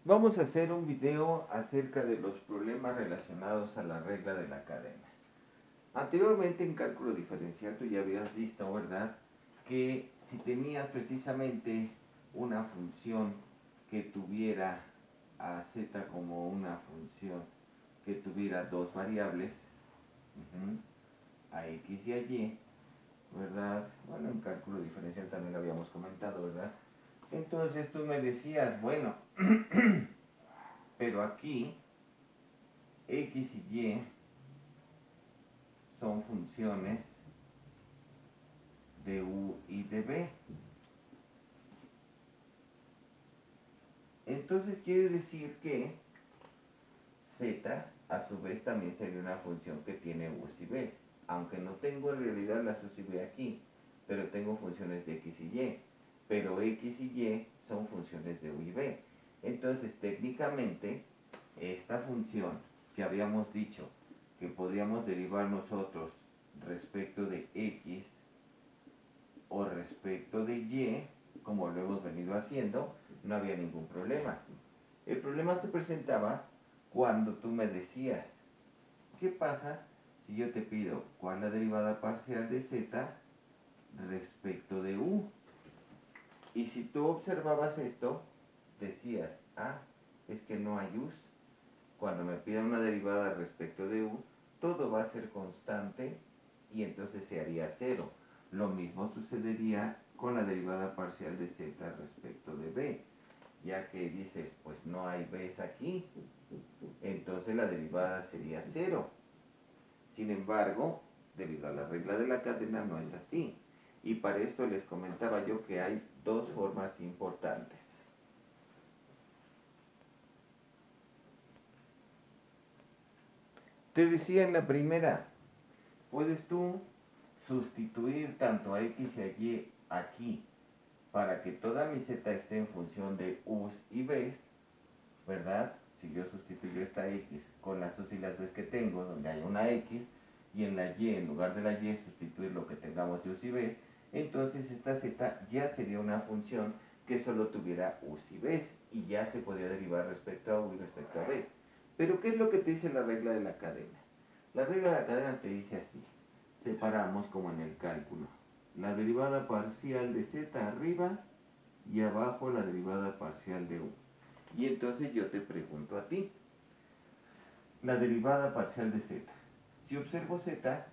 Vamos a hacer un video acerca de los problemas relacionados a la regla de la cadena. Anteriormente en cálculo diferencial tú ya habías visto, ¿verdad?, que si tenías precisamente una función que tuviera a z como una función que tuviera dos variables, a x y a y, ¿verdad? Bueno, en cálculo diferencial también lo habíamos comentado, ¿verdad? Entonces tú me decías, bueno, pero aquí x y y son funciones de u y de b. Entonces quiere decir que z a su vez también sería una función que tiene u y b, aunque no tengo en realidad las u y b aquí, pero tengo funciones de x y y, pero x y y son funciones de u y b. Entonces técnicamente esta función que habíamos dicho que podríamos derivar nosotros respecto de x o respecto de y, como lo hemos venido haciendo, no había ningún problema. El problema se presentaba cuando tú me decías, ¿qué pasa si yo te pido cuál es la derivada parcial de z respecto de u? Y si tú observabas esto, decías, es que no hay u's. Cuando me pidan una derivada respecto de u, todo va a ser constante y entonces se haría cero. Lo mismo sucedería con la derivada parcial de z respecto de b, ya que dices, pues no hay b's aquí, entonces la derivada sería cero. Sin embargo, debido a la regla de la cadena no es así. Y para esto les comentaba yo que hay dos formas importantes. Te decía en la primera, puedes tú sustituir tanto a x y a y aquí para que toda mi z esté en función de u's y b's, ¿verdad? Si yo sustituyo esta x con las u's y las b's que tengo, donde hay una x, y en la y, en lugar de la y, sustituir lo que tengamos de u's y b's, entonces esta z ya sería una función que solo tuviera u's y b's, y ya se podría derivar respecto a u y respecto a b. Pero ¿qué es lo que te dice la regla de la cadena? La regla de la cadena te dice así. Separamos como en el cálculo. La derivada parcial de z arriba y abajo la derivada parcial de u. Y entonces yo te pregunto a ti, la derivada parcial de z. Si observo z,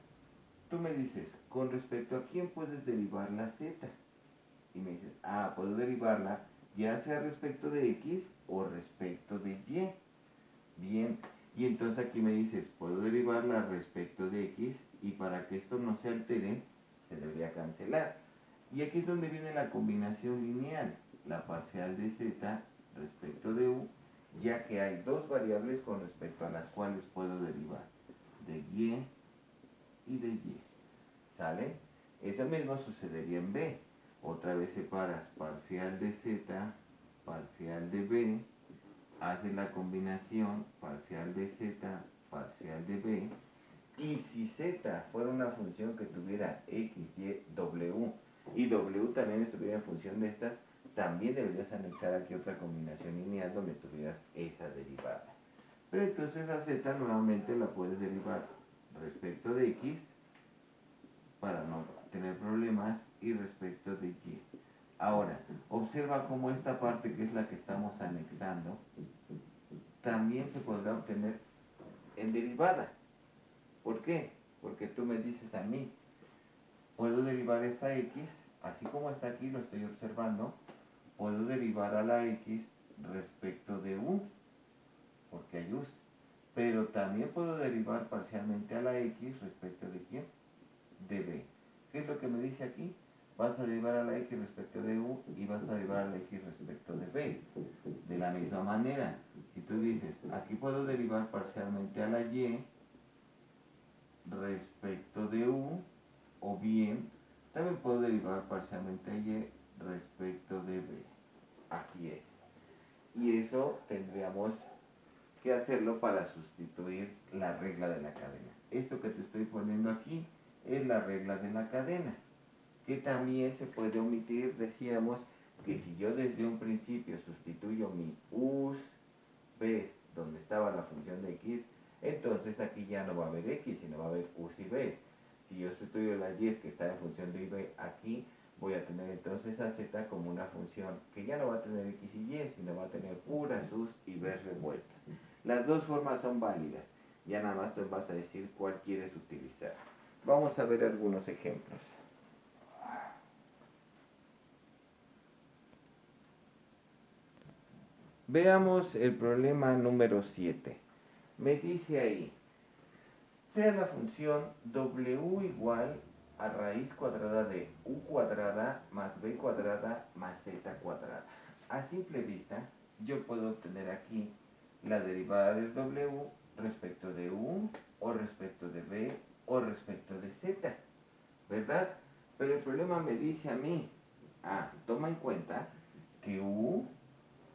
tú me dices, ¿con respecto a quién puedes derivar la z? Y me dices, puedo derivarla ya sea respecto de x o respecto de y. Bien, y entonces aquí me dices, puedo derivarla respecto de x, y para que esto no se altere, se debería cancelar. Y aquí es donde viene la combinación lineal, la parcial de z respecto de u, ya que hay dos variables con respecto a las cuales puedo derivar, de y de y. ¿Sale? Eso mismo sucedería en b. Otra vez separas parcial de z, parcial de b, haces la combinación parcial de z, parcial de b, y si z fuera una función que tuviera x, y, w, y w también estuviera en función de esta, también deberías anexar aquí otra combinación lineal donde tuvieras esa derivada. Pero entonces a z nuevamente la puedes derivar respecto de x para no tener problemas y respecto de y. Ahora, observa cómo esta parte que es la que estamos anexando también se podrá obtener en derivada. ¿Por qué? Porque tú me dices a mí, puedo derivar esta x, así como está aquí, lo estoy observando, puedo derivar a la x respecto de u, porque hay u's, pero también puedo derivar parcialmente a la x respecto de quién, de b. ¿Qué es lo que me dice aquí? Vas a derivar a la x respecto de u y vas a derivar a la x respecto de b. De la misma manera, si tú dices, aquí puedo derivar parcialmente a la y respecto de u, o bien, también puedo derivar parcialmente a y respecto de b. Así es. Y eso tendríamos que hacerlo para sustituir la regla de la cadena. Esto que te estoy poniendo aquí es la regla de la cadena, que también se puede omitir. Decíamos que si yo desde un principio sustituyo mi u's ves donde estaba la función de x, entonces aquí ya no va a haber x, sino va a haber u's y b's. Si yo sustituyo la y que está en función de b aquí, voy a tener entonces a z como una función que ya no va a tener x y y, sino va a tener puras u's y b's revueltas. Las dos formas son válidas. Ya nada más te vas a decir cuál quieres utilizar. Vamos a ver algunos ejemplos. Veamos el problema número 7. Me dice ahí, sea la función w igual a raíz cuadrada de u cuadrada más b cuadrada más z cuadrada. A simple vista, yo puedo obtener aquí la derivada del w respecto de u, o respecto de b, o respecto de z, ¿verdad? Pero el problema me dice a mí, toma en cuenta que u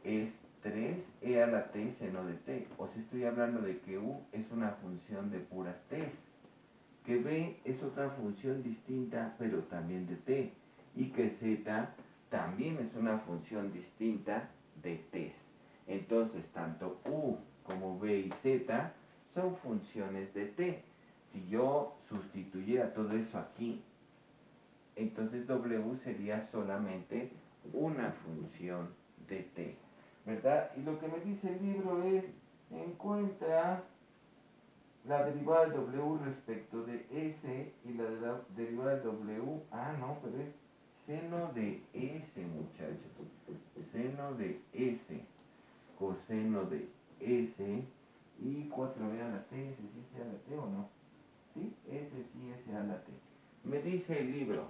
es 3e a la t seno de t. O sea, estoy hablando de que u es una función de puras t's. Que b es otra función distinta, pero también de t. Y que z también es una función distinta de t's. Entonces, tanto u como b y z son funciones de t. Si yo sustituyera todo eso aquí, entonces w sería solamente una función de t, ¿verdad? Y lo que me dice el libro es, encuentra la derivada de w respecto de s y la derivada de w, no, pero es seno de s, muchachos, seno de s, coseno de s, y 4e a la t, ¿s sí es a la t o no? ¿Sí? S sí es a la t. Me dice el libro,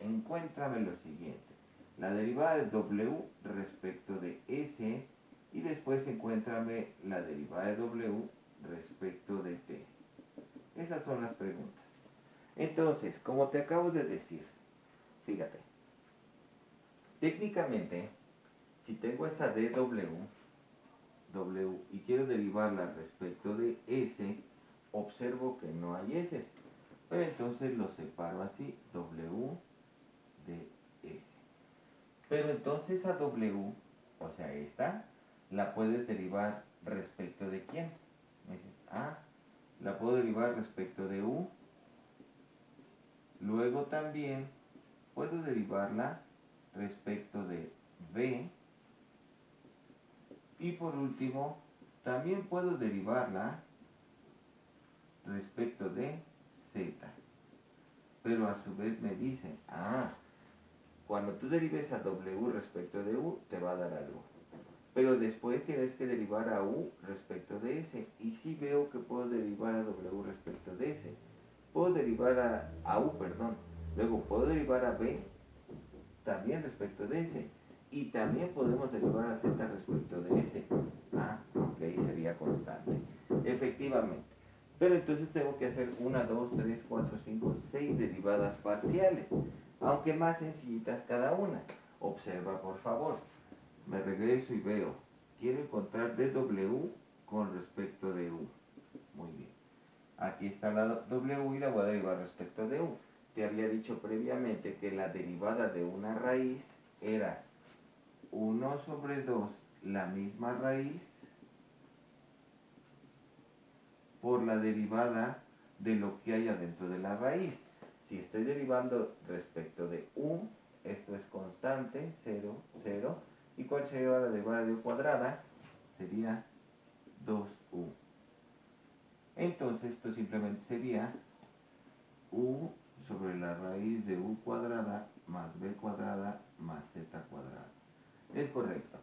encuéntrame lo siguiente, la derivada de w respecto de s y después encuéntrame la derivada de w respecto de t. Esas son las preguntas. Entonces, como te acabo de decir, fíjate, técnicamente, si tengo esta dw, y quiero derivarla respecto de s, observo que no hay s. Pero entonces lo separo así, w de s. Pero entonces a w, o sea, esta, la puedes derivar respecto de quién. Me dices, la puedo derivar respecto de u. Luego también puedo derivarla respecto de b. Y por último, también puedo derivarla respecto de z. Pero a su vez me dicen, cuando tú derives a w respecto de u, te va a dar algo. Pero después tienes que derivar a u respecto de s. Y si veo que puedo derivar a w respecto de s. Puedo derivar a u, perdón. Luego puedo derivar a b también respecto de s. Y también podemos derivar a z respecto de s. Aunque ahí sería constante. Efectivamente. Pero entonces tengo que hacer 1, 2, 3, 4, 5, 6 derivadas parciales. Aunque más sencillitas cada una. Observa por favor. Me regreso y veo. Quiero encontrar dw con respecto de u. Muy bien. Aquí está la w y la voy a derivar respecto de u. Te había dicho previamente que la derivada de una raíz era 1 sobre 2 la misma raíz por la derivada de lo que hay adentro de la raíz. Si estoy derivando respecto de u, esto es constante, 0, 0. ¿Y cuál sería la derivada de u cuadrada? Sería 2u. Entonces esto simplemente sería u sobre la raíz de u cuadrada más b cuadrada más z cuadrada. Es correcto.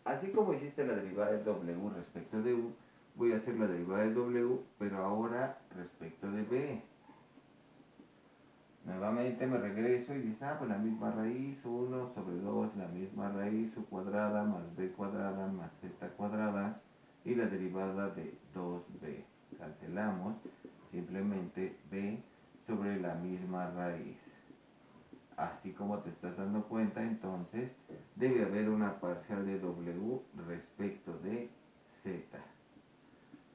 Así como hiciste la derivada de w respecto de u, voy a hacer la derivada de w, pero ahora respecto de b. Nuevamente me regreso y dice, pues la misma raíz, 1 sobre 2, la misma raíz, u cuadrada más b cuadrada más z cuadrada, y la derivada de 2b. Cancelamos, simplemente b sobre la misma raíz. Así como te estás dando cuenta, entonces debe haber una parcial de w respecto de z.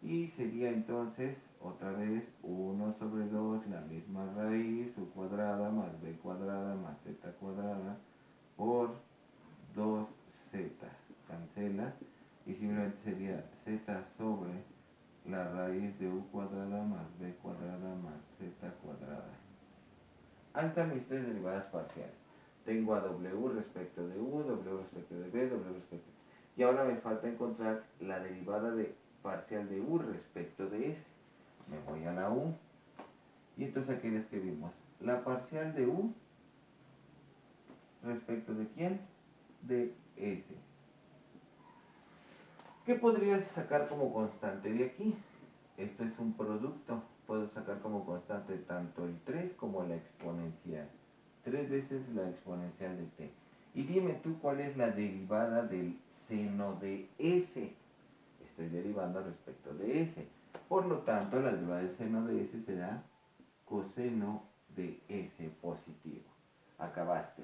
Y sería entonces, otra vez, 1 sobre 2, la misma raíz, u cuadrada más b cuadrada más z cuadrada, por 2z. Cancela y simplemente sería sobre la raíz de u cuadrada más b cuadrada más z cuadrada. Ahí están mis tres derivadas parciales. Tengo a w respecto de u, w respecto de b, w respecto de... Y ahora me falta encontrar la derivada parcial de u respecto de s. Me voy a la u. Y entonces aquí le escribimos la parcial de u respecto de quién? De s. ¿Qué podrías sacar como constante de aquí? Esto es un producto. Puedo sacar como constante tanto el 3 como la exponencial. 3 veces la exponencial de t. Y dime tú cuál es la derivada del seno de s. Estoy derivando respecto de s. Por lo tanto, la derivada del seno de s será coseno de s positivo. Acabaste.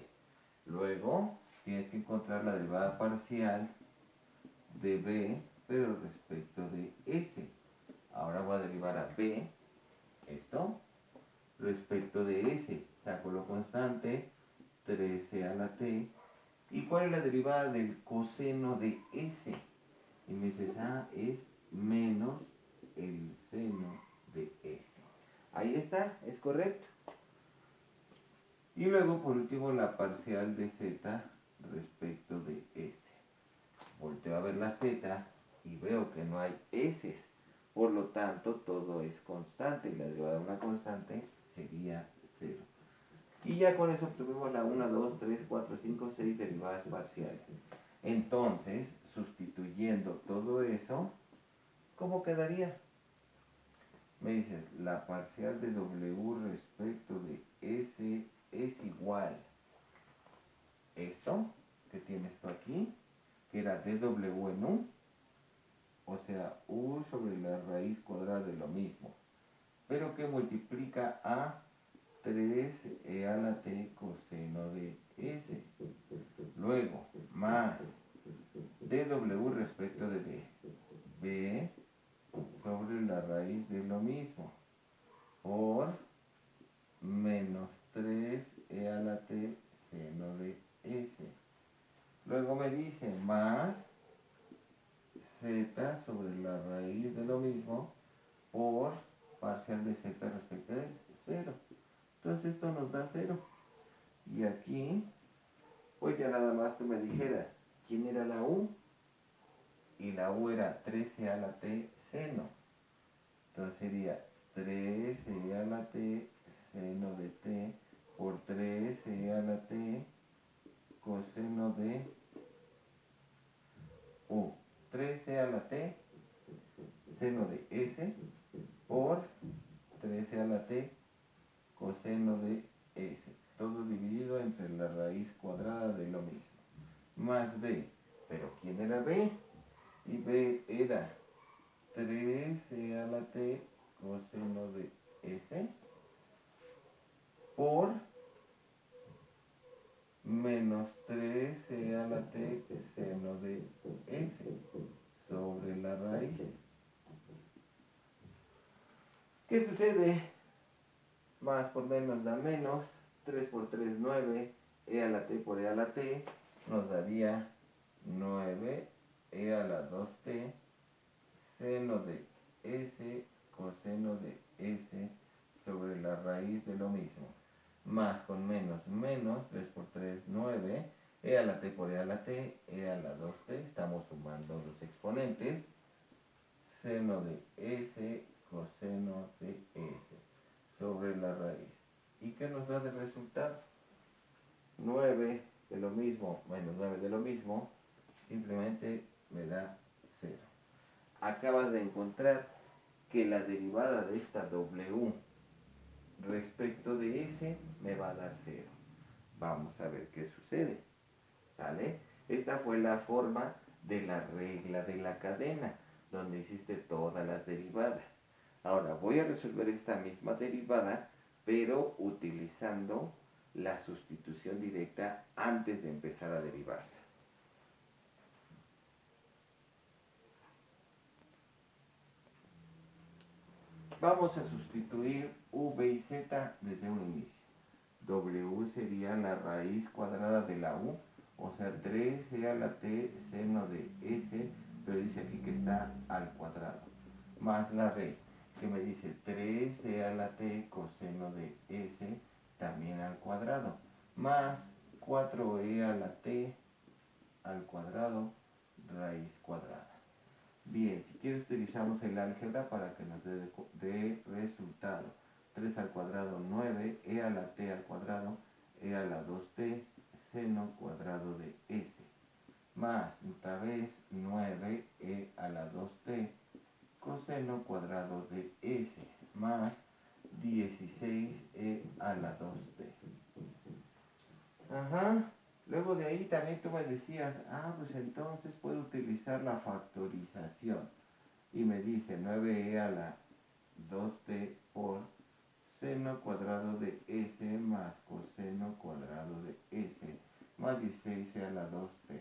Luego, tienes que encontrar la derivada parcial de b, pero respecto de s. Ahora voy a derivar a b, esto, respecto de s. Saco lo constante, 13 a la t. ¿Y cuál es la derivada del coseno de s? Y me dices, es menos el seno de s. Ahí está, es correcto. Y luego, por último, la parcial de z respecto de s. Volteo a ver la z y veo que no hay s. Por lo tanto, todo es constante y la derivada de una constante sería 0. Y ya con eso obtuvimos la 1, 2, 3, 4, 5, 6 derivadas parciales. Entonces, sustituyendo todo eso, ¿cómo quedaría? Me dices, la parcial de w respecto de s es igual. Esto que tienes tú aquí, que era dw en u, o sea, u sobre la raíz cuadrada de lo mismo, pero que multiplica a 3e a la t coseno de s. Luego, más dw respecto de b. b sobre la raíz de lo mismo, por menos 3e a la t seno de s. Luego me dice más z sobre la raíz de lo mismo por parcial de z respecto de 0. Entonces esto nos da 0. Y aquí, pues ya nada más tú me dijeras, ¿quién era la u? Y la u era 13 a la t seno. Entonces sería 13 a la t seno de t por 13 a la t coseno de u. 13 a la t seno de s por 13 a la t coseno de s. Todo dividido entre la raíz cuadrada de lo mismo. Más b. ¿Pero quién era b? Y b era 13 a la t coseno de s por menos 13 a la t seno de s sobre la raíz. ¿Qué sucede? Más por menos da menos, 3 por 3, 9, e a la t por e a la t nos daría 9 e a la 2t seno de s coseno de s sobre la raíz de lo mismo. Más con menos, menos, 3 por 3, 9, e a la t por e a la t, e a la 2t, estamos sumando los exponentes, seno de s coseno de s sobre la raíz. ¿Y qué nos da de resultado? 9 de lo mismo menos 9 de lo mismo, simplemente me da 0. Acabas de encontrar que la derivada de esta w respecto de s me va a dar 0. Vamos a ver qué sucede. ¿Sale? Esta fue la forma de la regla de la cadena, donde hiciste todas las derivadas. Ahora voy a resolver esta misma derivada, pero utilizando la sustitución directa antes de empezar a derivarla. Vamos a sustituir v y z desde un inicio. W sería la raíz cuadrada de la u, o sea 3e a la t seno de s pero dice aquí que está al cuadrado, más la raíz, que me dice 3e a la t coseno de s, también al cuadrado, más 4e a la t al cuadrado, raíz cuadrada. Bien, si quieres utilizamos el álgebra para que nos dé resultado. 3 al cuadrado, 9, e a la t al cuadrado, e a la 2t, seno cuadrado de s. Más, otra vez, 9, e a la 2t, coseno cuadrado de s. Más, 16, e a la 2t. Ajá. Luego de ahí también tú me decías, pues entonces puedo utilizar la factorización. Y me dice 9e a la 2t por seno cuadrado de s más coseno cuadrado de s más 16e a la 2t.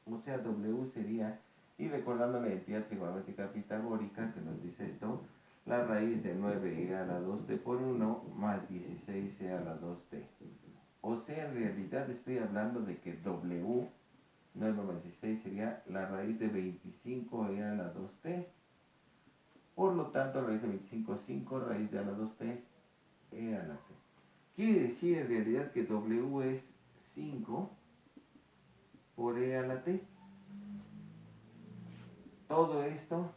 O sea, w sería, y recordando la identidad trigonométrica pitagórica que nos dice esto, la raíz de 9e a la 2t por 1 más 16e a la 2t. O sea, en realidad estoy hablando de que w, 9 más 16 sería la raíz de 25e a la 2t. Por lo tanto, raíz de 25, 5, raíz de a la 2t, e a la t. Quiere decir en realidad que w es 5 por e a la t. Todo esto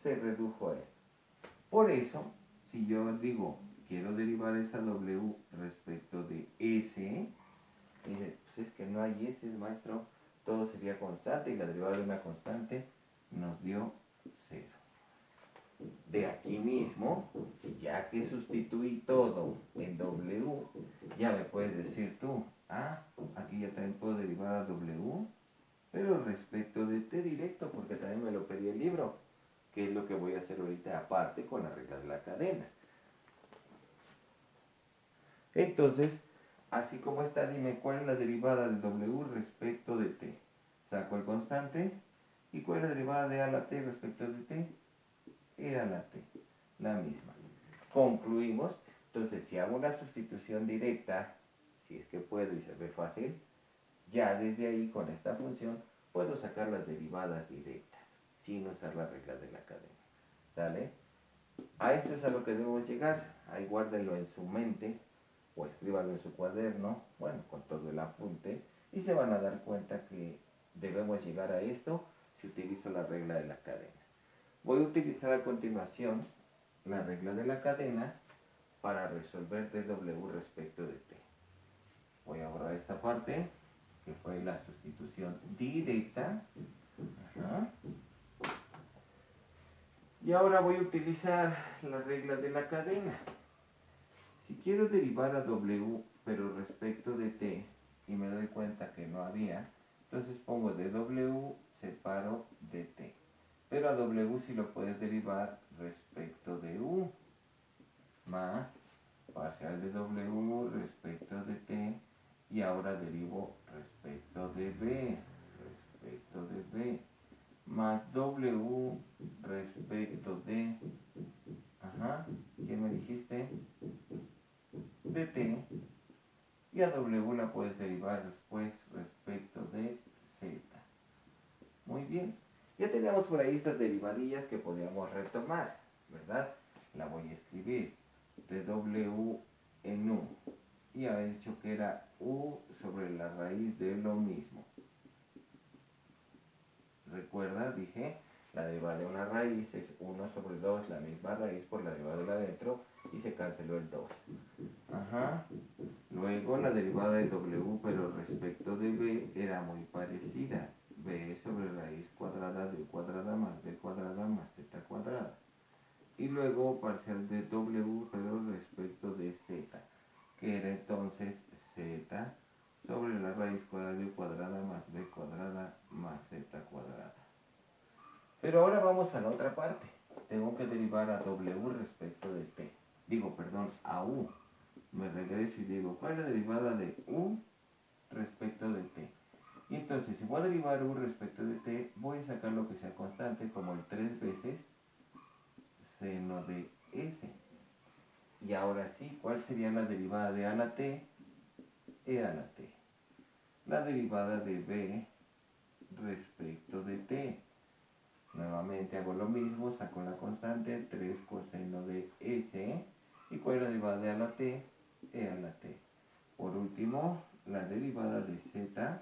se redujo a esto. Por eso, si yo digo, quiero derivar esa w respecto de s, pues es que no hay s, maestro, todo sería constante y la derivada de una constante nos dio 0. De aquí mismo, ya que sustituí todo en w, ya me puedes decir tú, aquí ya también puedo derivar a w, pero respecto de t directo, porque también me lo pedí el libro, que es lo que voy a hacer ahorita aparte con la regla de la cadena. Entonces, así como está, dime cuál es la derivada de w respecto de t. Saco el constante, ¿y cuál es la derivada de a a la t respecto de t? E a la t, la misma. Concluimos, entonces si hago una sustitución directa, si es que puedo y se ve fácil, ya desde ahí con esta función puedo sacar las derivadas directas, sin usar la regla de la cadena. ¿Sale? A esto es a lo que debemos llegar. Ahí guárdenlo en su mente o escríbanlo en su cuaderno, bueno, con todo el apunte, y se van a dar cuenta que debemos llegar a esto si utilizo la regla de la cadena. Voy a utilizar a continuación la regla de la cadena para resolver dw respecto de t. Voy a borrar esta parte, que fue la sustitución directa. Ajá. Y ahora voy a utilizar la regla de la cadena. Si quiero derivar a w, pero respecto de t, y me doy cuenta que no había, entonces pongo de w separo de t. Pero a w sí lo puedes derivar respecto de u, más parcial de w respecto de t, y ahora derivo respecto de b, más w respecto de, ¿qué me dijiste? De t, y a w la puedes derivar después respecto de z. Muy bien, ya tenemos por ahí estas derivadillas que podríamos retomar, ¿verdad? La voy a escribir de w en u, y había dicho que era u sobre la raíz de lo mismo. Recuerda, dije, la derivada de una raíz es 1 sobre 2, la misma raíz por la derivada de la adentro, y se canceló el 2. Luego la derivada de w, pero respecto de b, era muy parecida. B sobre raíz cuadrada de u cuadrada más b cuadrada más z cuadrada. Y luego parcial de w, pero respecto de z, que era entonces z sobre la raíz cuadrada de u cuadrada más b cuadrada más z cuadrada. Pero ahora vamos a la otra parte. Tengo que derivar a w respecto de t. A u. Me regreso y digo, ¿cuál es la derivada de u respecto de t? Y entonces, si voy a derivar u respecto de t, voy a sacar lo que sea constante, como el 3 veces seno de s. Y ahora sí, ¿cuál sería la derivada de a la t? E a la t. La derivada de b respecto de t. Nuevamente hago lo mismo, saco la constante, 3 coseno de s. ¿Y cuál es la derivada de a la t? E a la t. Por último, la derivada de z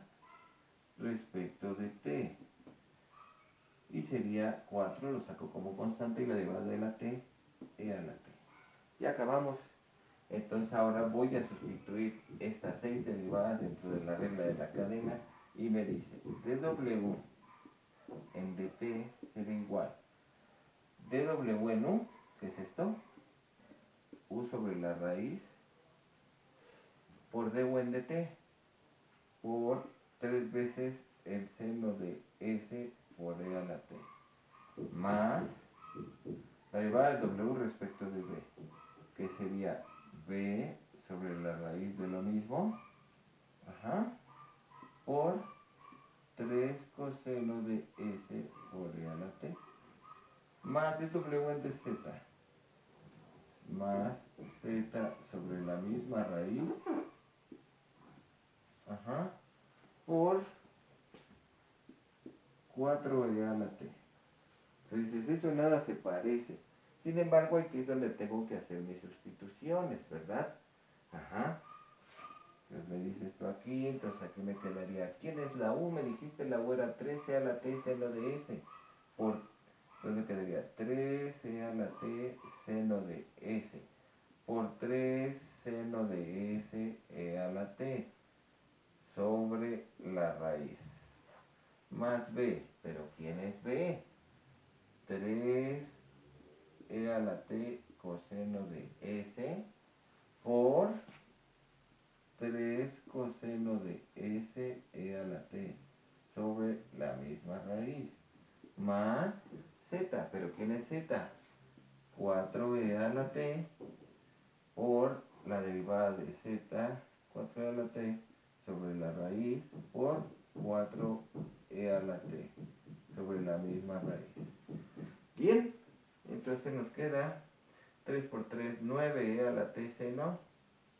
respecto de t. Y sería 4, lo saco como constante, y la derivada de la t, e a la t. Y acabamos. Entonces ahora voy a sustituir estas 6 derivadas dentro de la regla de la cadena y me dice dw en dt será igual dw en u, ¿qué es esto? U sobre la raíz por du en dt por 3 veces el seno de s por e a la t más la derivada de w respecto de b, que sería b sobre la raíz de lo mismo, por 3 coseno de s por e a la t, más dw en dz, más z sobre la misma raíz, por 4e a la t. Entonces eso nada se parece. Sin embargo, aquí es donde tengo que hacer mis sustituciones, ¿verdad? Entonces me dices esto aquí, entonces aquí me quedaría, ¿quién es la U? Me dijiste la U era 3e a la t seno de s. Entonces me quedaría 3e a la t seno de s por 3 seno de s e a la t sobre la raíz. Más b, pero ¿quién es b? 3e a la t coseno de s por 3 coseno de s e a la t sobre la misma raíz, más z, pero ¿quién es z? 4e a la t por la derivada de z, 4e a la t sobre la raíz por 4e a la t sobre la misma raíz. Bien, entonces nos queda 3 por 3, 9e a la t seno,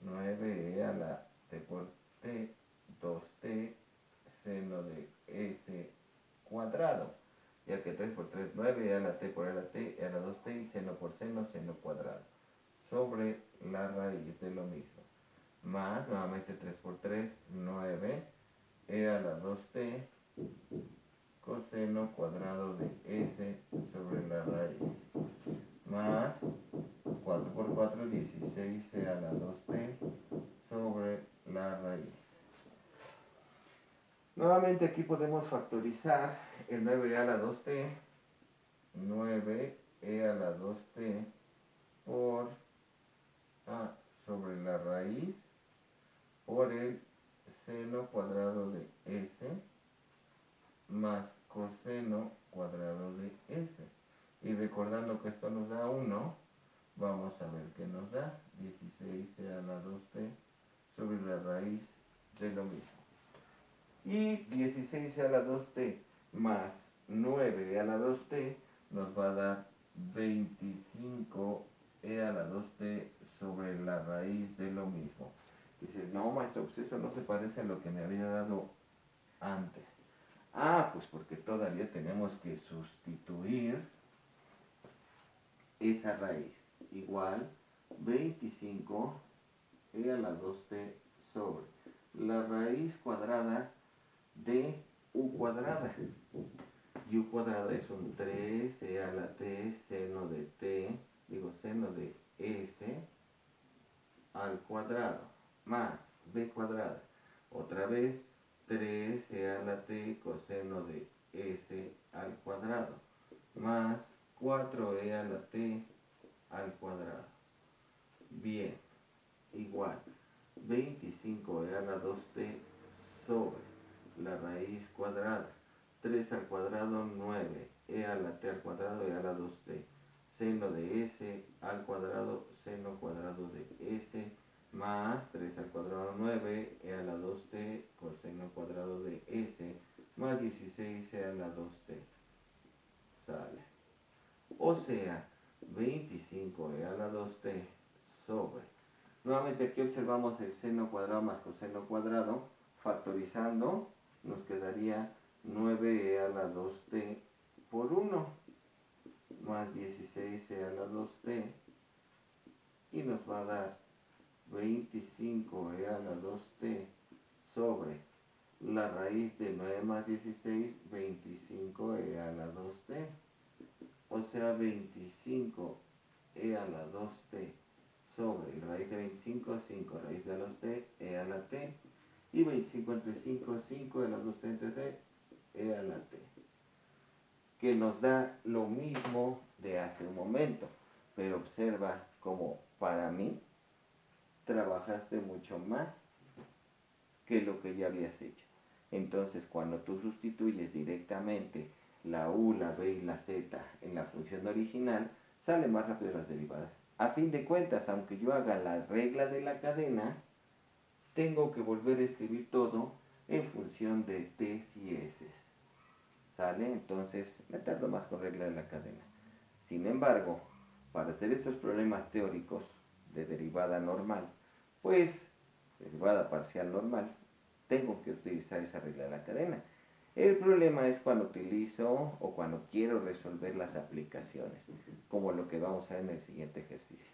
9e a la t por t, 2t seno de s cuadrado, ya que 3 por 3, 9e a la t por e a la t, e a la 2t y seno por seno, seno cuadrado, sobre la raíz de lo mismo. Más, nuevamente 3 por 3, 9, e a la 2t, coseno cuadrado de s sobre la raíz, más 4 por 4, 16 e a la 2t sobre la raíz. Nuevamente aquí podemos factorizar el 9e a la 2t, 9e a la 2t por a sobre la raíz por el seno cuadrado de s más coseno cuadrado de s. Y recordando que esto nos da 1, vamos a ver qué nos da. 16 a la 2t sobre la raíz de lo mismo. Y 16 a la 2t más 9 a la 2t nos va a dar 25e a la 2t sobre la raíz de lo mismo. Dices, no, maestro, pues eso no se parece a lo que me había dado antes. Pues porque todavía tenemos que sustituir esa raíz. Igual 25e a la 2t sobre la raíz cuadrada de u cuadrada. Y u cuadrada es un 3e a la t seno de t, seno de s al cuadrado, más b cuadrada. Otra vez 3e a la t coseno de s al cuadrado, más 4e a la t al cuadrado. Bien, igual 25e a la 2t sobre la raíz cuadrada, 3 al cuadrado, 9, e a la t al cuadrado, e a la 2t, seno de s al cuadrado, seno cuadrado de s, más 3 al cuadrado, 9, e a la 2t, coseno cuadrado de s, más 16 e a la 2t. Sale. O sea, 25e a la 2t sobre. Nuevamente aquí observamos el seno cuadrado más coseno cuadrado. Factorizando nos quedaría 9e a la 2t por 1 más 16e a la 2t y nos va a dar 25e a la 2t sobre la raíz de 9 más 16, 25e a la 2t, o sea 25e a la 2t sobre raíz de 25, 5 raíz de la 2t, e a la t, y 25 entre 5, 5 e a la 2t entre t, e a la t, que nos da lo mismo de hace un momento, pero observa como para mí trabajaste mucho más que lo que ya habías hecho. Entonces, cuando tú sustituyes directamente la u, la b y la z en la función original, salen más rápido las derivadas. A fin de cuentas, aunque yo haga la regla de la cadena, tengo que volver a escribir todo en función de t y s. ¿Sale? Entonces, me tardo más con regla de la cadena. Sin embargo, para hacer estos problemas teóricos de derivada normal, pues, derivada parcial normal, tengo que utilizar esa regla de la cadena. El problema es cuando utilizo o cuando quiero resolver las aplicaciones, como lo que vamos a ver en el siguiente ejercicio.